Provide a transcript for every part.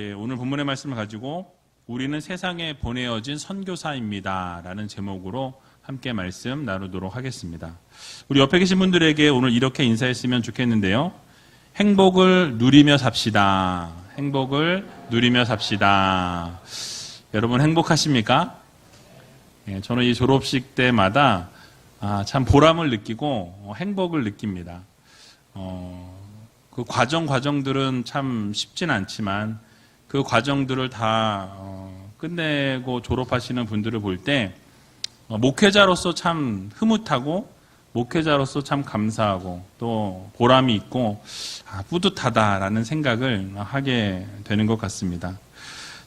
오늘 본문의 말씀을 가지고 우리는 세상에 보내어진 선교사입니다 라는 제목으로 함께 말씀 나누도록 하겠습니다. 우리 옆에 계신 분들에게 오늘 이렇게 인사했으면 좋겠는데요. 행복을 누리며 삽시다. 행복을 누리며 삽시다. 여러분 행복하십니까? 저는 이 졸업식 때마다 참 보람을 느끼고 행복을 느낍니다. 그 과정들은 참 쉽진 않지만 그 과정들을 다 끝내고 졸업하시는 분들을 볼 때 목회자로서 참 흐뭇하고 목회자로서 참 감사하고 또 보람이 있고 뿌듯하다라는 생각을 하게 되는 것 같습니다.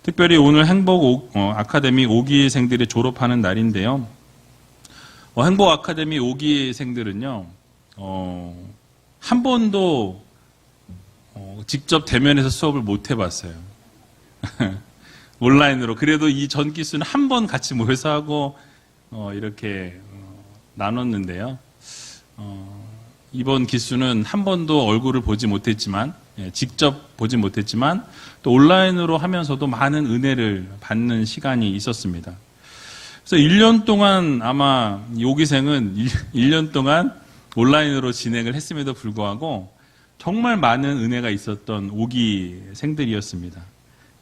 특별히 오늘 행복 아카데미 5기생들이 졸업하는 날인데요. 행복 아카데미 5기생들은요 한 번도 직접 대면해서 수업을 못 해봤어요. 온라인으로. 그래도 이 전 기수는 한 번 같이 모여서 하고 이렇게 나눴는데요. 이번 기수는 한 번도 얼굴을 보지 못했지만 직접 보지 못했지만 또 온라인으로 하면서도 많은 은혜를 받는 시간이 있었습니다. 그래서 1년 동안 아마 5기생은 1년 동안 온라인으로 진행을 했음에도 불구하고 정말 많은 은혜가 있었던 5기생들이었습니다.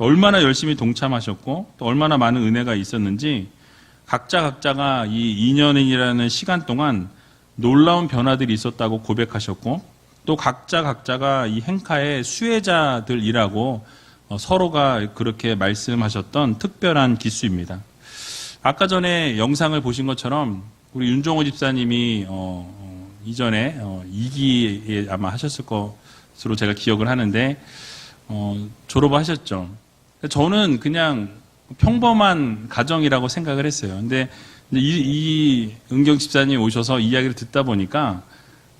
얼마나 열심히 동참하셨고 또 얼마나 많은 은혜가 있었는지 각자가 이 2년이라는 시간 동안 놀라운 변화들이 있었다고 고백하셨고 또 각자가 이 행카의 수혜자들이라고 서로가 그렇게 말씀하셨던 특별한 기수입니다. 아까 전에 영상을 보신 것처럼 우리 윤종호 집사님이 이전에 2기에 아마 하셨을 것으로 제가 기억을 하는데 졸업하셨죠. 저는 그냥 평범한 가정이라고 생각을 했어요. 근데 이 은경 집사님 오셔서 이야기를 듣다 보니까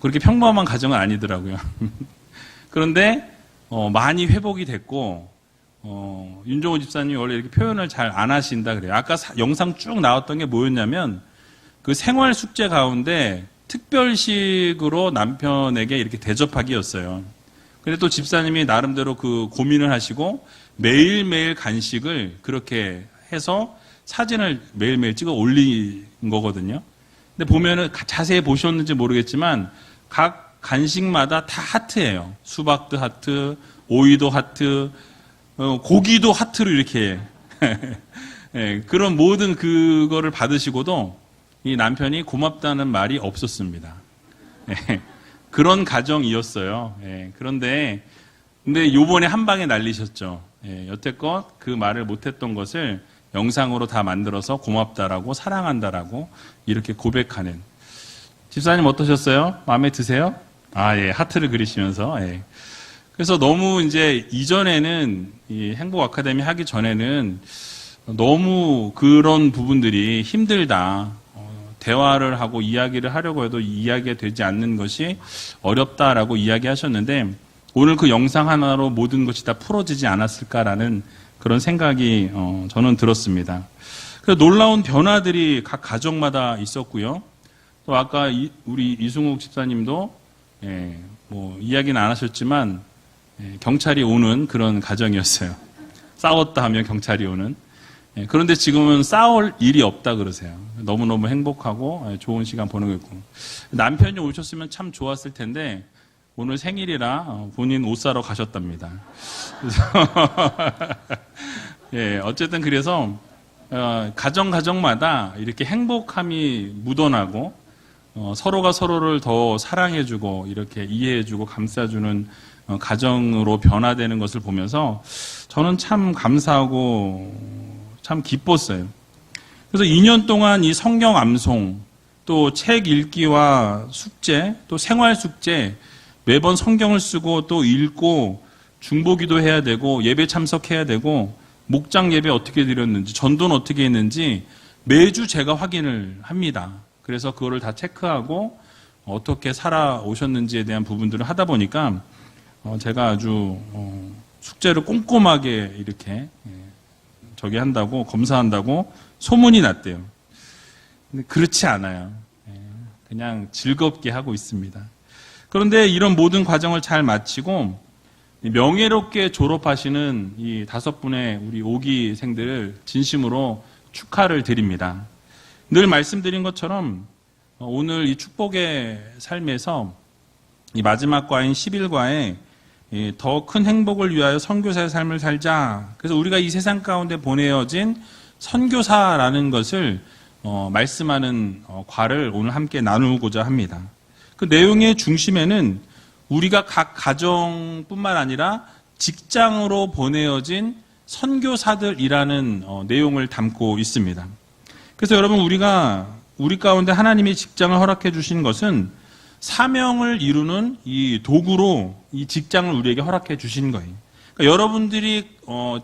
그렇게 평범한 가정은 아니더라고요. 그런데 많이 회복이 됐고 윤종호 집사님이 원래 이렇게 표현을 잘 안 하신다 그래요. 아까 영상 쭉 나왔던 게 뭐였냐면 그 생활 숙제 가운데 특별식으로 남편에게 이렇게 대접하기였어요. 근데 또 집사님이 나름대로 그 고민을 하시고 매일매일 간식을 그렇게 해서 사진을 매일매일 찍어 올린 거거든요. 근데 보면은 자세히 보셨는지 모르겠지만 각 간식마다 다 하트예요. 수박도 하트, 오이도 하트, 고기도 하트로 이렇게 네, 그런 모든 그거를 받으시고도 이 남편이 고맙다는 말이 없었습니다. 네, 그런 가정이었어요. 네, 근데 요번에 한 방에 날리셨죠. 여태껏 그 말을 못했던 것을 영상으로 다 만들어서 고맙다라고 사랑한다라고 이렇게 고백하는. 집사님 어떠셨어요? 마음에 드세요? 예, 하트를 그리시면서. 예. 그래서 너무 이제 이전에는 이 행복 아카데미 하기 전에는 너무 그런 부분들이 힘들다. 대화를 하고 이야기를 하려고 해도 이야기가 되지 않는 것이 어렵다라고 이야기하셨는데 오늘 그 영상 하나로 모든 것이 다 풀어지지 않았을까라는 그런 생각이 저는 들었습니다. 그래서 놀라운 변화들이 각 가정마다 있었고요. 또 아까 우리 이승욱 집사님도 뭐 이야기는 안 하셨지만 경찰이 오는 그런 가정이었어요. 싸웠다 하면 경찰이 오는. 그런데 지금은 싸울 일이 없다 그러세요. 너무너무 행복하고 좋은 시간 보내고 있고. 남편이 오셨으면 참 좋았을 텐데 오늘 생일이라 본인 옷 사러 가셨답니다. 그래서 어쨌든 그래서 가정마다 이렇게 행복함이 묻어나고 서로가 서로를 더 사랑해주고 이렇게 이해해주고 감싸주는 가정으로 변화되는 것을 보면서 저는 참 감사하고 참 기뻤어요. 그래서 2년 동안 이 성경 암송, 또 책 읽기와 숙제, 또 생활 숙제, 매번 성경을 쓰고 또 읽고 중보기도 해야 되고 예배 참석해야 되고 목장 예배 어떻게 드렸는지 전도는 어떻게 했는지 매주 제가 확인을 합니다. 그래서 그거를 다 체크하고 어떻게 살아오셨는지에 대한 부분들을 하다 보니까 제가 아주 숙제를 꼼꼼하게 이렇게 저기 한다고 검사한다고 소문이 났대요. 근데 그렇지 않아요. 그냥 즐겁게 하고 있습니다. 그런데 이런 모든 과정을 잘 마치고 명예롭게 졸업하시는 이 5분의 우리 5기생들을 진심으로 축하를 드립니다. 늘 말씀드린 것처럼 오늘 이 축복의 삶에서 이 마지막 과인 11과에 더 큰 행복을 위하여 선교사의 삶을 살자. 그래서 우리가 이 세상 가운데 보내어진 선교사라는 것을 말씀하는 과를 오늘 함께 나누고자 합니다. 그 내용의 중심에는 우리가 각 가정뿐만 아니라 직장으로 보내어진 선교사들이라는 내용을 담고 있습니다. 그래서 여러분, 우리 가운데 하나님이 직장을 허락해 주신 것은 사명을 이루는 이 도구로 이 직장을 우리에게 허락해 주신 거예요. 그러니까 여러분들이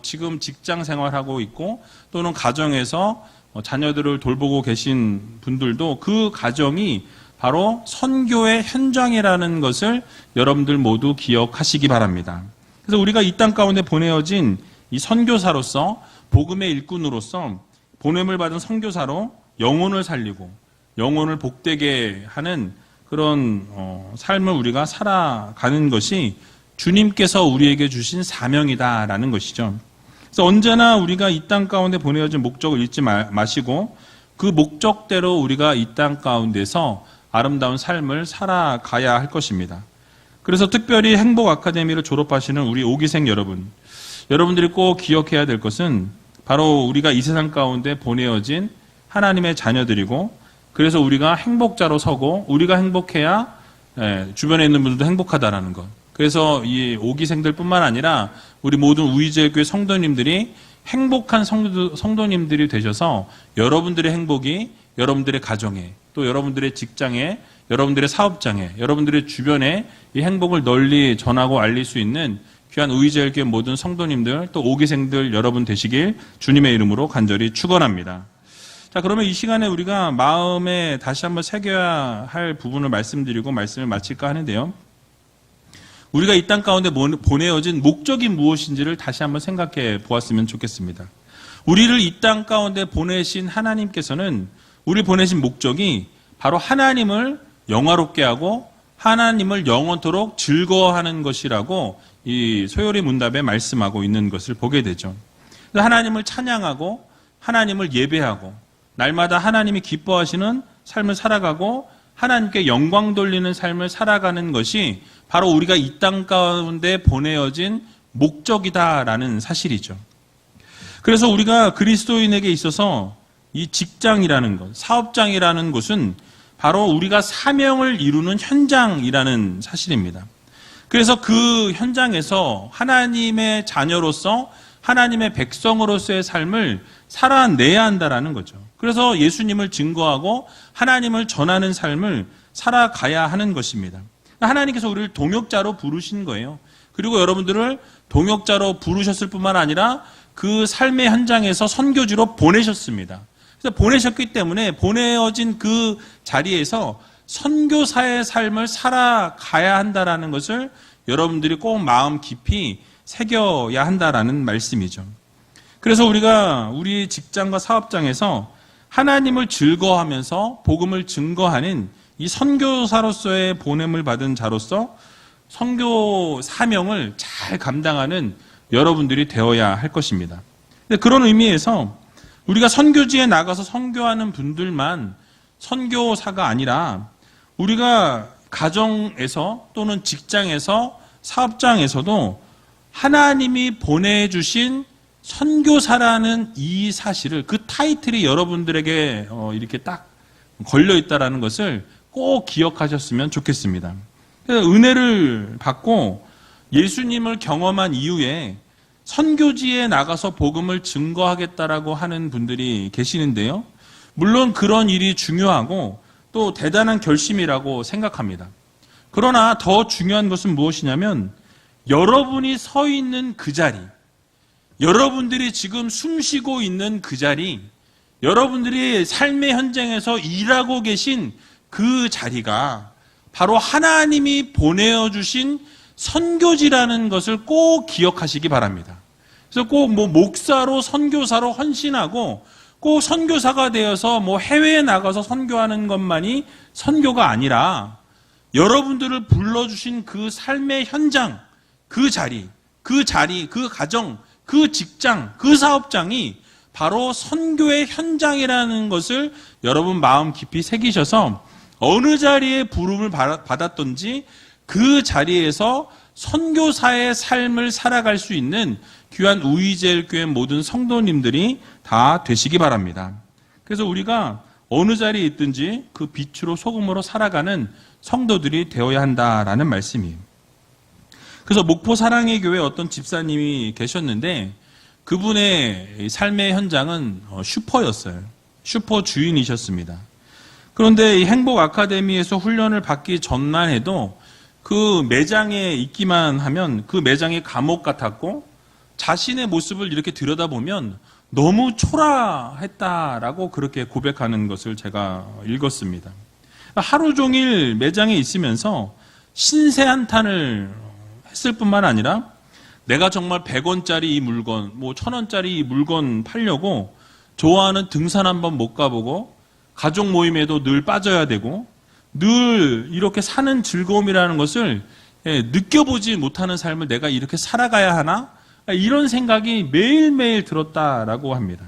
지금 직장 생활하고 있고 또는 가정에서 자녀들을 돌보고 계신 분들도 그 가정이 바로 선교의 현장이라는 것을 여러분들 모두 기억하시기 바랍니다. 그래서 우리가 이 땅 가운데 보내어진 이 선교사로서, 복음의 일꾼으로서 보냄을 받은 선교사로 영혼을 살리고 영혼을 복되게 하는 그런 삶을 우리가 살아가는 것이 주님께서 우리에게 주신 사명이다라는 것이죠. 그래서 언제나 우리가 이 땅 가운데 보내어진 목적을 잊지 마시고 그 목적대로 우리가 이 땅 가운데서 아름다운 삶을 살아가야 할 것입니다. 그래서 특별히 행복 아카데미를 졸업하시는 우리 5기생 여러분들이 꼭 기억해야 될 것은 바로 우리가 이 세상 가운데 보내어진 하나님의 자녀들이고, 그래서 우리가 행복자로 서고 우리가 행복해야 주변에 있는 분들도 행복하다라는 것. 그래서 이 5기생들 뿐만 아니라 우리 모든 우이제일교회 성도님들이 행복한 성도님들이 되셔서 여러분들의 행복이 여러분들의 가정에, 또 여러분들의 직장에, 여러분들의 사업장에, 여러분들의 주변에 이 행복을 널리 전하고 알릴 수 있는 귀한 우이제일교회 모든 성도님들, 또 5기생들 여러분 되시길 주님의 이름으로 간절히 축원합니다. 자, 그러면 이 시간에 우리가 마음에 다시 한번 새겨야 할 부분을 말씀드리고 말씀을 마칠까 하는데요. 우리가 이 땅 가운데 보내어진 목적이 무엇인지를 다시 한번 생각해 보았으면 좋겠습니다. 우리를 이 땅 가운데 보내신 하나님께서는 우리 보내신 목적이 바로 하나님을 영화롭게 하고 하나님을 영원토록 즐거워하는 것이라고 이 소요리 문답에 말씀하고 있는 것을 보게 되죠. 하나님을 찬양하고 하나님을 예배하고 날마다 하나님이 기뻐하시는 삶을 살아가고 하나님께 영광 돌리는 삶을 살아가는 것이 바로 우리가 이 땅 가운데 보내어진 목적이다라는 사실이죠. 그래서 우리가 그리스도인에게 있어서 이 직장이라는 것, 사업장이라는 곳은 바로 우리가 사명을 이루는 현장이라는 사실입니다. 그래서 그 현장에서 하나님의 자녀로서 하나님의 백성으로서의 삶을 살아내야 한다라는 거죠. 그래서 예수님을 증거하고 하나님을 전하는 삶을 살아가야 하는 것입니다. 하나님께서 우리를 동역자로 부르신 거예요. 그리고 여러분들을 동역자로 부르셨을 뿐만 아니라 그 삶의 현장에서 선교지로 보내셨습니다. 그래서 보내셨기 때문에 보내어진 그 자리에서 선교사의 삶을 살아가야 한다라는 것을 여러분들이 꼭 마음 깊이 새겨야 한다라는 말씀이죠. 그래서 우리가 우리 직장과 사업장에서 하나님을 즐거워하면서 복음을 증거하는 이 선교사로서의 보냄을 받은 자로서 선교 사명을 잘 감당하는 여러분들이 되어야 할 것입니다. 그런 의미에서 우리가 선교지에 나가서 선교하는 분들만 선교사가 아니라 우리가 가정에서 또는 직장에서 사업장에서도 하나님이 보내주신 선교사라는 이 사실을, 그 타이틀이 여러분들에게 이렇게 딱 걸려있다는 것을 꼭 기억하셨으면 좋겠습니다. 은혜를 받고 예수님을 경험한 이후에 선교지에 나가서 복음을 증거하겠다라고 하는 분들이 계시는데요. 물론 그런 일이 중요하고 또 대단한 결심이라고 생각합니다. 그러나 더 중요한 것은 무엇이냐면 여러분이 서 있는 그 자리, 여러분들이 지금 숨쉬고 있는 그 자리, 여러분들이 삶의 현장에서 일하고 계신 그 자리가 바로 하나님이 보내어주신 선교지라는 것을 꼭 기억하시기 바랍니다. 그래서 꼭 목사로 선교사로 헌신하고 꼭 선교사가 되어서 해외에 나가서 선교하는 것만이 선교가 아니라 여러분들을 불러주신 그 삶의 현장, 그 자리, 그 가정, 그 직장, 그 사업장이 바로 선교의 현장이라는 것을 여러분 마음 깊이 새기셔서 어느 자리에 부름을 받았던지 그 자리에서 선교사의 삶을 살아갈 수 있는 귀한 우이제일교회 모든 성도님들이 다 되시기 바랍니다. 그래서 우리가 어느 자리에 있든지 그 빛으로 소금으로 살아가는 성도들이 되어야 한다라는 말씀이에요. 그래서 목포 사랑의 교회 어떤 집사님이 계셨는데 그분의 삶의 현장은 슈퍼였어요. 슈퍼 주인이셨습니다. 그런데 이 행복 아카데미에서 훈련을 받기 전만 해도 그 매장에 있기만 하면 그 매장이 감옥 같았고 자신의 모습을 이렇게 들여다보면 너무 초라했다라고 그렇게 고백하는 것을 제가 읽었습니다. 하루 종일 매장에 있으면서 신세 한탄을 했을 뿐만 아니라 내가 정말 100원짜리 이 물건, 1000원짜리 이 물건 팔려고 좋아하는 등산 한번 못 가보고 가족 모임에도 늘 빠져야 되고 늘 이렇게 사는 즐거움이라는 것을 느껴보지 못하는 삶을 내가 이렇게 살아가야 하나? 이런 생각이 매일매일 들었다라고 합니다.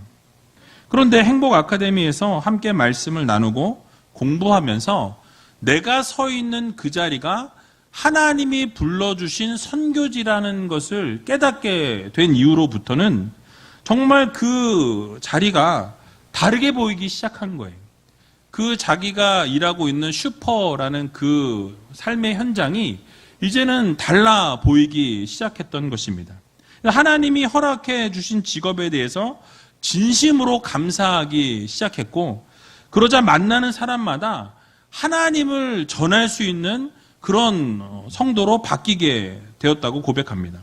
그런데 행복 아카데미에서 함께 말씀을 나누고 공부하면서 내가 서 있는 그 자리가 하나님이 불러주신 선교지라는 것을 깨닫게 된 이후로부터는 정말 그 자리가 다르게 보이기 시작한 거예요. 그 자기가 일하고 있는 슈퍼라는 그 삶의 현장이 이제는 달라 보이기 시작했던 것입니다. 하나님이 허락해 주신 직업에 대해서 진심으로 감사하기 시작했고 그러자 만나는 사람마다 하나님을 전할 수 있는 그런 성도로 바뀌게 되었다고 고백합니다.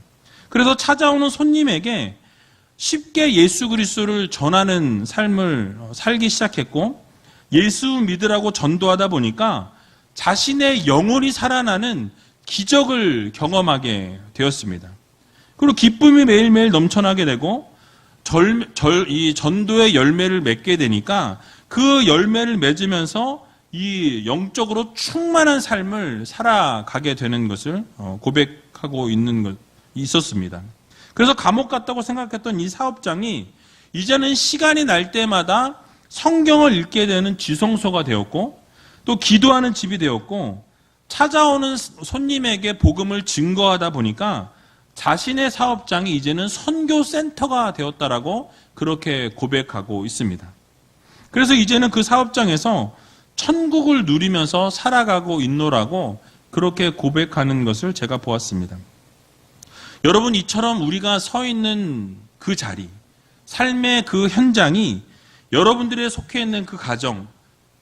그래서 찾아오는 손님에게 쉽게 예수 그리스도를 전하는 삶을 살기 시작했고 예수 믿으라고 전도하다 보니까 자신의 영혼이 살아나는 기적을 경험하게 되었습니다. 그리고 기쁨이 매일매일 넘쳐나게 되고 이 전도의 열매를 맺게 되니까 그 열매를 맺으면서 이 영적으로 충만한 삶을 살아가게 되는 것을 고백하고 있었습니다. 그래서 감옥 같다고 생각했던 이 사업장이 이제는 시간이 날 때마다 성경을 읽게 되는 지성소가 되었고 또 기도하는 집이 되었고 찾아오는 손님에게 복음을 증거하다 보니까 자신의 사업장이 이제는 선교센터가 되었다라고 그렇게 고백하고 있습니다. 그래서 이제는 그 사업장에서 천국을 누리면서 살아가고 있노라고 그렇게 고백하는 것을 제가 보았습니다. 여러분, 이처럼 우리가 서 있는 그 자리, 삶의 그 현장이 여러분들이 속해 있는 그 가정,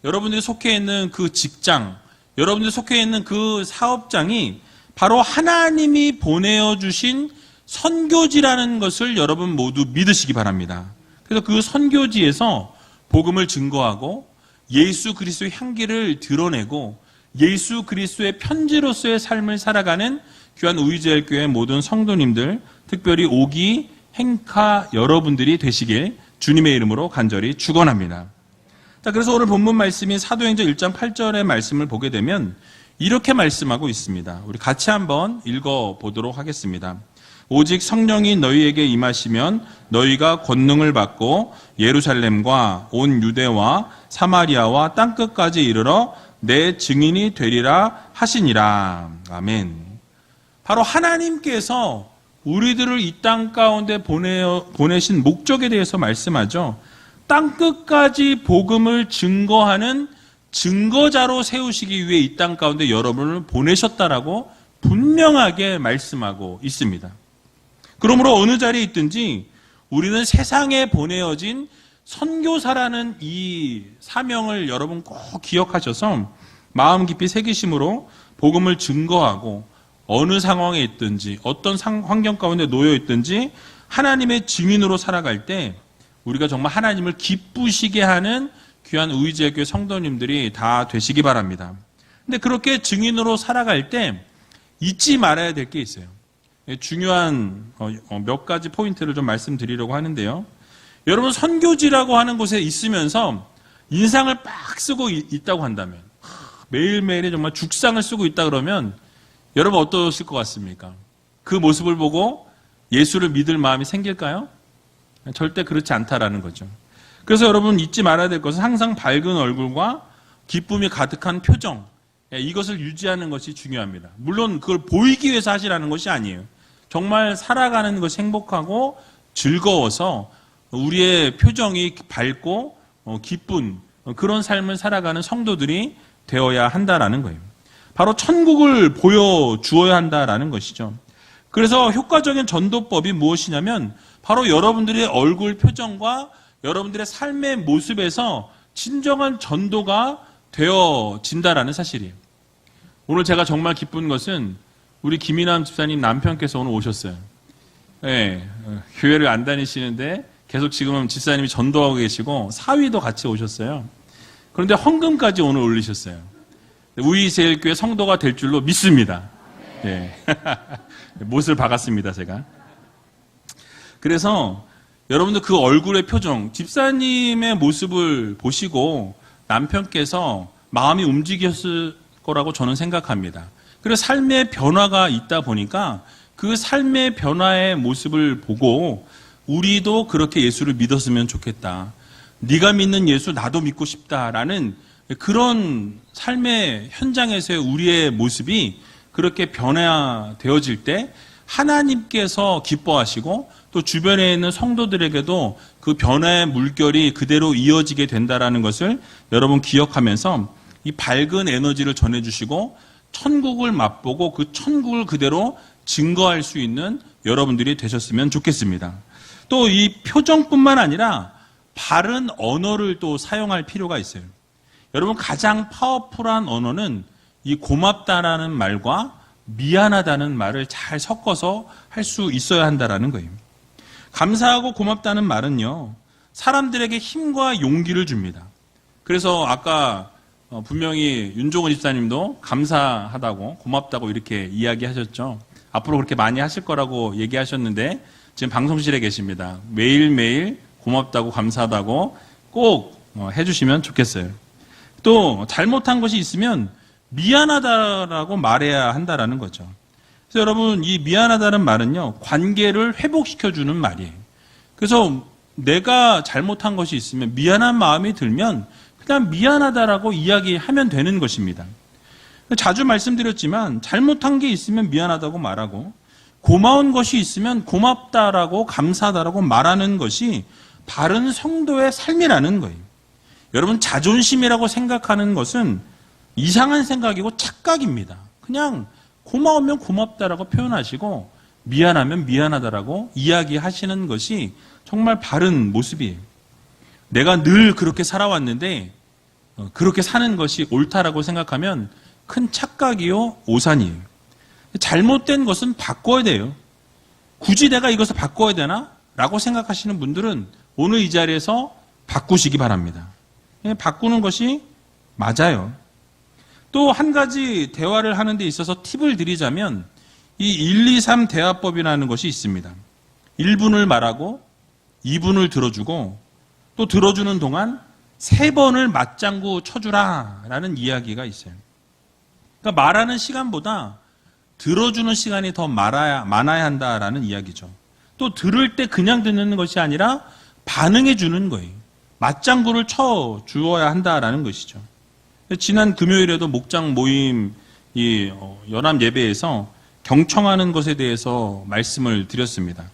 여러분들이 속해 있는 그 직장, 여러분들이 속해 있는 그 사업장이 바로 하나님이 보내어 주신 선교지라는 것을 여러분 모두 믿으시기 바랍니다. 그래서 그 선교지에서 복음을 증거하고 예수 그리스도의 향기를 드러내고 예수 그리스도의 편지로서의 삶을 살아가는 귀한 우이제일교회 모든 성도님들, 특별히 오기, 행카 여러분들이 되시길 주님의 이름으로 간절히 축원합니다. 자, 그래서 오늘 본문 말씀인 사도행전 1장 8절의 말씀을 보게 되면 이렇게 말씀하고 있습니다. 우리 같이 한번 읽어보도록 하겠습니다. 오직 성령이 너희에게 임하시면 너희가 권능을 받고 예루살렘과 온 유대와 사마리아와 땅끝까지 이르러 내 증인이 되리라 하시니라. 아멘. 바로 하나님께서 우리들을 이 땅 가운데 보내신 목적에 대해서 말씀하죠. 땅끝까지 복음을 증거하는 증거자로 세우시기 위해 이 땅 가운데 여러분을 보내셨다라고 분명하게 말씀하고 있습니다. 그러므로 어느 자리에 있든지 우리는 세상에 보내어진 선교사라는 이 사명을 여러분 꼭 기억하셔서 마음 깊이 새기심으로 복음을 증거하고 어느 상황에 있든지 어떤 환경 가운데 놓여 있든지 하나님의 증인으로 살아갈 때 우리가 정말 하나님을 기쁘시게 하는 귀한 우이제일교회 성도님들이 다 되시기 바랍니다. 근데 그렇게 증인으로 살아갈 때 잊지 말아야 될 게 있어요. 중요한 몇 가지 포인트를 좀 말씀드리려고 하는데요. 여러분, 선교지라고 하는 곳에 있으면서 인상을 빡 쓰고 있다고 한다면, 매일매일에 정말 죽상을 쓰고 있다 그러면 여러분 어떠실 것 같습니까? 그 모습을 보고 예수를 믿을 마음이 생길까요? 절대 그렇지 않다라는 거죠. 그래서 여러분 잊지 말아야 될 것은 항상 밝은 얼굴과 기쁨이 가득한 표정, 이것을 유지하는 것이 중요합니다. 물론 그걸 보이기 위해서 하시라는 것이 아니에요. 정말 살아가는 것이 행복하고 즐거워서 우리의 표정이 밝고 기쁜 그런 삶을 살아가는 성도들이 되어야 한다라는 거예요. 바로 천국을 보여주어야 한다라는 것이죠. 그래서 효과적인 전도법이 무엇이냐면 바로 여러분들의 얼굴 표정과 여러분들의 삶의 모습에서 진정한 전도가 되어진다라는 사실이에요. 오늘 제가 정말 기쁜 것은 우리 김인남 집사님 남편께서 오늘 오셨어요. 네, 교회를 안 다니시는데 계속 지금은 집사님이 전도하고 계시고 사위도 같이 오셨어요. 그런데 헌금까지 오늘 올리셨어요. 우이세일교회 성도가 될 줄로 믿습니다. 네. 못을 박았습니다, 제가. 그래서 여러분들 그 얼굴의 표정, 집사님의 모습을 보시고 남편께서 마음이 움직였을 거라고 저는 생각합니다. 그래서 삶의 변화가 있다 보니까 그 삶의 변화의 모습을 보고 우리도 그렇게 예수를 믿었으면 좋겠다. 네가 믿는 예수 나도 믿고 싶다라는 그런 삶의 현장에서의 우리의 모습이 그렇게 변화되어질 때 하나님께서 기뻐하시고 또 주변에 있는 성도들에게도 그 변화의 물결이 그대로 이어지게 된다라는 것을 여러분 기억하면서 이 밝은 에너지를 전해주시고 천국을 맛보고 그 천국을 그대로 증거할 수 있는 여러분들이 되셨으면 좋겠습니다. 또 이 표정뿐만 아니라 바른 언어를 또 사용할 필요가 있어요. 여러분 가장 파워풀한 언어는 이 고맙다라는 말과 미안하다는 말을 잘 섞어서 할 수 있어야 한다라는 거예요. 감사하고 고맙다는 말은요, 사람들에게 힘과 용기를 줍니다. 그래서 아까 분명히 윤종원 집사님도 감사하다고 고맙다고 이렇게 이야기하셨죠. 앞으로 그렇게 많이 하실 거라고 얘기하셨는데 지금 방송실에 계십니다. 매일매일 고맙다고 감사하다고 꼭 해주시면 좋겠어요. 또 잘못한 것이 있으면 미안하다라고 말해야 한다라는 거죠. 그래서 여러분 이 미안하다는 말은요, 관계를 회복시켜주는 말이에요. 그래서 내가 잘못한 것이 있으면 미안한 마음이 들면 그냥 미안하다라고 이야기하면 되는 것입니다. 자주 말씀드렸지만 잘못한 게 있으면 미안하다고 말하고 고마운 것이 있으면 고맙다라고 감사하다라고 말하는 것이 바른 성도의 삶이라는 거예요. 여러분 자존심이라고 생각하는 것은 이상한 생각이고 착각입니다. 그냥 고마우면 고맙다라고 표현하시고 미안하면 미안하다라고 이야기하시는 것이 정말 바른 모습이에요. 내가 늘 그렇게 살아왔는데 그렇게 사는 것이 옳다라고 생각하면 큰 착각이요 오산이에요. 잘못된 것은 바꿔야 돼요. 굳이 내가 이것을 바꿔야 되나? 라고 생각하시는 분들은 오늘 이 자리에서 바꾸시기 바랍니다. 바꾸는 것이 맞아요. 또 한 가지 대화를 하는 데 있어서 팁을 드리자면 이 1, 2, 3 대화법이라는 것이 있습니다. 1분을 말하고 2분을 들어주고 또 들어주는 동안 3번을 맞장구 쳐주라 라는 이야기가 있어요. 그러니까 말하는 시간보다 들어주는 시간이 더 많아야 한다라는 이야기죠. 또 들을 때 그냥 듣는 것이 아니라 반응해 주는 거예요. 맞장구를 쳐 주어야 한다라는 것이죠. 지난 금요일에도 목장 모임 연합 예배에서 경청하는 것에 대해서 말씀을 드렸습니다.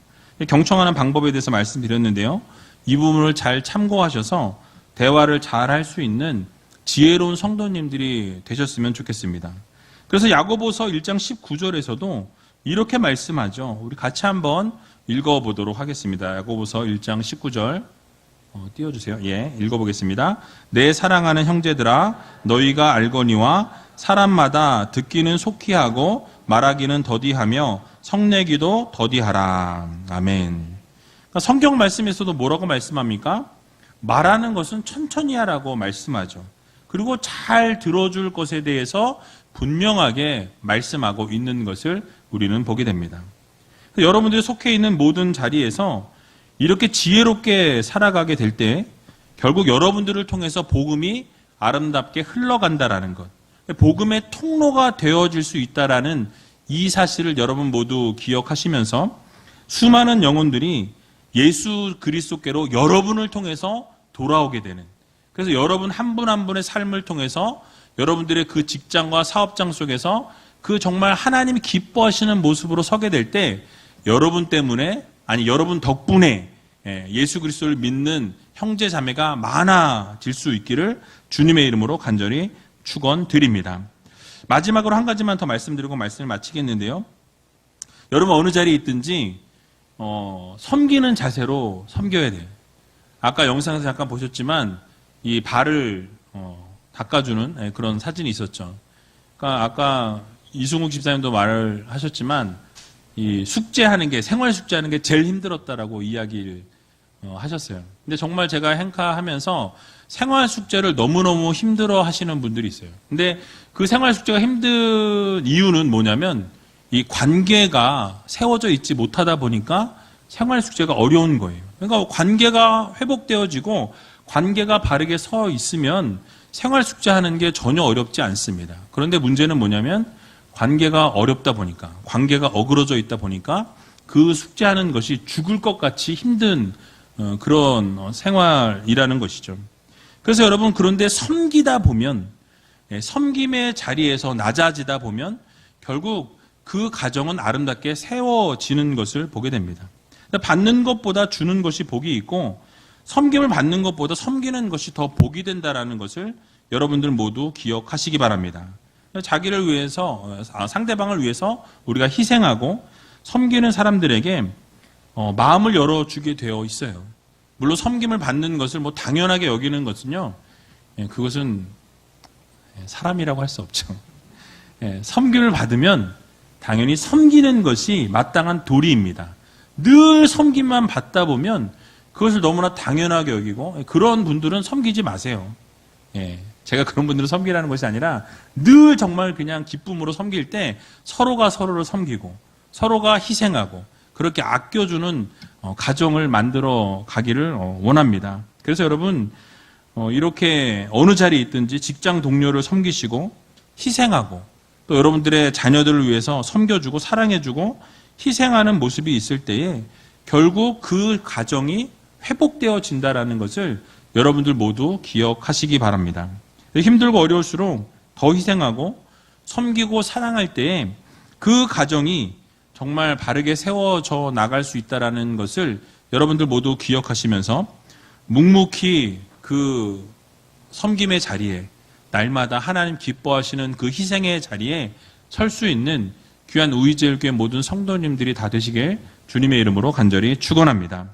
경청하는 방법에 대해서 말씀드렸는데요. 이 부분을 잘 참고하셔서 대화를 잘 할 수 있는 지혜로운 성도님들이 되셨으면 좋겠습니다. 그래서 야고보서 1장 19절에서도 이렇게 말씀하죠. 우리 같이 한번 읽어보도록 하겠습니다. 야고보서 1장 19절 띄워주세요. 예, 읽어보겠습니다. 내 사랑하는 형제들아 너희가 알거니와 사람마다 듣기는 속히 하고 말하기는 더디하며 성내기도 더디하라. 아멘. 그러니까 성경 말씀에서도 뭐라고 말씀합니까? 말하는 것은 천천히 하라고 말씀하죠. 그리고 잘 들어줄 것에 대해서 분명하게 말씀하고 있는 것을 우리는 보게 됩니다. 여러분들이 속해 있는 모든 자리에서 이렇게 지혜롭게 살아가게 될 때 결국 여러분들을 통해서 복음이 아름답게 흘러간다라는 것, 복음의 통로가 되어질 수 있다라는 이 사실을 여러분 모두 기억하시면서 수많은 영혼들이 예수 그리스도께로 여러분을 통해서 돌아오게 되는, 그래서 여러분 한 분 한 분의 삶을 통해서 여러분들의 그 직장과 사업장 속에서 그 정말 하나님이 기뻐하시는 모습으로 서게 될 때 여러분 때문에, 아니 여러분 덕분에 예수 그리스도를 믿는 형제 자매가 많아질 수 있기를 주님의 이름으로 간절히 축원드립니다. 마지막으로 한 가지만 더 말씀드리고 말씀을 마치겠는데요. 여러분 어느 자리에 있든지 섬기는 자세로 섬겨야 돼요. 아까 영상에서 잠깐 보셨지만 이 발을 닦아주는 그런 사진이 있었죠. 그러니까 아까 이승욱 집사님도 말을 하셨지만 이 숙제하는 게, 생활 숙제하는 게 제일 힘들었다라고 이야기를 하셨어요. 근데 정말 제가 행카하면서 생활 숙제를 너무너무 힘들어 하시는 분들이 있어요. 근데 그 생활 숙제가 힘든 이유는 뭐냐면 이 관계가 세워져 있지 못하다 보니까 생활 숙제가 어려운 거예요. 그러니까 관계가 회복되어지고 관계가 바르게 서 있으면 생활 숙제하는 게 전혀 어렵지 않습니다. 그런데 문제는 뭐냐면 관계가 어렵다 보니까, 관계가 어그러져 있다 보니까 그 숙제하는 것이 죽을 것 같이 힘든 그런 생활이라는 것이죠. 그래서 여러분, 그런데 섬기다 보면, 섬김의 자리에서 낮아지다 보면 결국 그 가정은 아름답게 세워지는 것을 보게 됩니다. 받는 것보다 주는 것이 복이 있고 섬김을 받는 것보다 섬기는 것이 더 복이 된다는 것을 여러분들 모두 기억하시기 바랍니다. 자기를 위해서, 상대방을 위해서 우리가 희생하고 섬기는 사람들에게 마음을 열어주게 되어 있어요. 물론 섬김을 받는 것을 뭐 당연하게 여기는 것은요, 그것은 사람이라고 할 수 없죠. 섬김을 받으면 당연히 섬기는 것이 마땅한 도리입니다. 늘 섬김만 받다 보면 그것을 너무나 당연하게 여기고, 그런 분들은 섬기지 마세요. 제가 그런 분들은 섬기라는 것이 아니라 늘 정말 그냥 기쁨으로 섬길 때 서로가 서로를 섬기고 서로가 희생하고 그렇게 아껴주는 가정을 만들어 가기를 원합니다. 그래서 여러분, 이렇게 어느 자리에 있든지 직장 동료를 섬기시고 희생하고 또 여러분들의 자녀들을 위해서 섬겨주고 사랑해주고 희생하는 모습이 있을 때에 결국 그 가정이 회복되어진다는 것을 여러분들 모두 기억하시기 바랍니다. 힘들고 어려울수록 더 희생하고 섬기고 사랑할 때에 그 가정이 정말 바르게 세워져 나갈 수 있다는 것을 여러분들 모두 기억하시면서 묵묵히 그 섬김의 자리에, 날마다 하나님 기뻐하시는 그 희생의 자리에 설 수 있는 귀한 우이제일교회 모든 성도님들이 다 되시길 주님의 이름으로 간절히 축원합니다.